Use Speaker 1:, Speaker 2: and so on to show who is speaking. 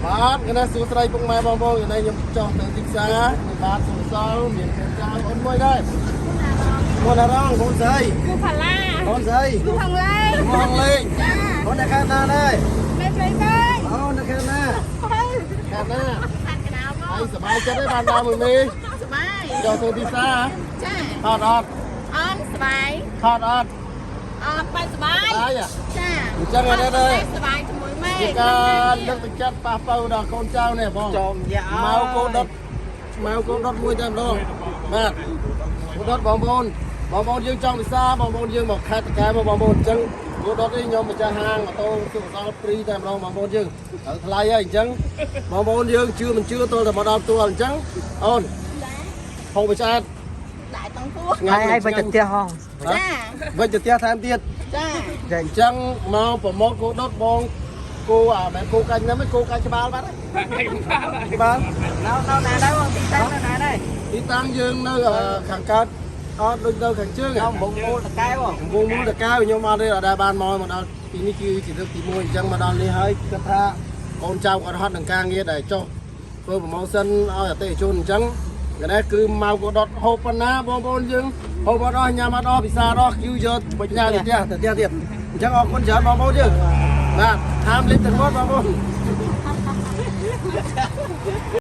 Speaker 1: បាទកណាសួស្ដីពុកម៉ែបងប្អូនថ្ងៃនេះខ្ញុំចង់ទៅទីផ្សារបាទសួស្ដីមានកូនចៅអូនមួយដែរមកណារងកូនស្រី
Speaker 2: គឺផាឡា
Speaker 1: កូនស្រី
Speaker 2: គឺហងលេង
Speaker 1: មកលេងអូននៅខាងណាដែរ
Speaker 2: មេព្រៃពេង
Speaker 1: អូននៅខាងណាខាងណា
Speaker 2: ខាត់កណ្ដាលមក
Speaker 1: ហើយសប្បាយចិត្តទេបានដល់មួយមេ
Speaker 2: សបាយ
Speaker 1: ចូលទៅទីផ្សារ
Speaker 2: ចា
Speaker 1: ថតអត់
Speaker 2: អនសបាយ
Speaker 1: ថតអត់
Speaker 2: អត់បាយសបាយ
Speaker 1: ហើយ
Speaker 2: ចា
Speaker 1: អញ្ចឹងឯនេះដែរ
Speaker 2: សបាយជាមួយម៉ែ
Speaker 1: ជាការលើកទឹកចិត្តប៉ះប៉ូវដល់កូនចៅនេះបង
Speaker 3: ចោមយ៉ា
Speaker 1: មកកូនដុតមកកូនដុតមួយតែម្ដងបាទកូនដុតបងប្អូនយើងចង់វិសាបងប្អូនយើងមកខេត្តតកែមកបងប្អូនអញ្ចឹងកូនដុតនេះខ្ញុំម្ចាស់ហាងម៉ូតូសុខសល់ព្រីតែម្ដងបងប្អូនយើងហើយថ្លៃហើយអញ្ចឹងបងប្អូនយើងជឿមិនជឿទល់តែមកដល់ទួលអញ្ចឹងអូនហូបឆ្អែត
Speaker 2: ដាក់តង់ទួ
Speaker 1: ឆ្ងាញ់
Speaker 3: ឲ្យវិញទៅផ្ទះហង
Speaker 2: ចា
Speaker 1: វិញទៅផ្ទះថែមទៀត
Speaker 2: ចា
Speaker 1: តែអញ្ចឹងមកប្រម៉ូទកូនដុតបងគូមិនគូកាច់ហ្នឹងគូកាច់ក្បាលបាត់ក្បាល
Speaker 3: នៅណាដែរបងទីតាំងនៅណាដែរ
Speaker 1: ទីតាំងយើងនៅខាងកើតអត់ដូចនៅខាងជើង
Speaker 3: នៅមុខមូលតកែបង
Speaker 1: វងមូលតកៅខ្ញុំអត់ទេអត់ដែលបានមកដល់ទីនេះគឺជាលើកទី1អញ្ចឹងមកដល់នេះហើយគាត់ថាកូនចៅគាត់ហត់នឹងការងារដែលចុះធ្វើប្រម៉ូសិនឲ្យអតិថិជនអញ្ចឹងកណែគឺមកក៏ដុតហូបប៉ុណ្ណាបងប្អូនយើងហូបអត់អស់ញ៉ាំអត់អស់ពិសាអត់គូយកបញ្ញាទៅទៀតអញ្ចឹងអរគុណច្រើនបងប្អូនយើងបាទតាមលេខទាំងหมดបងប្អូន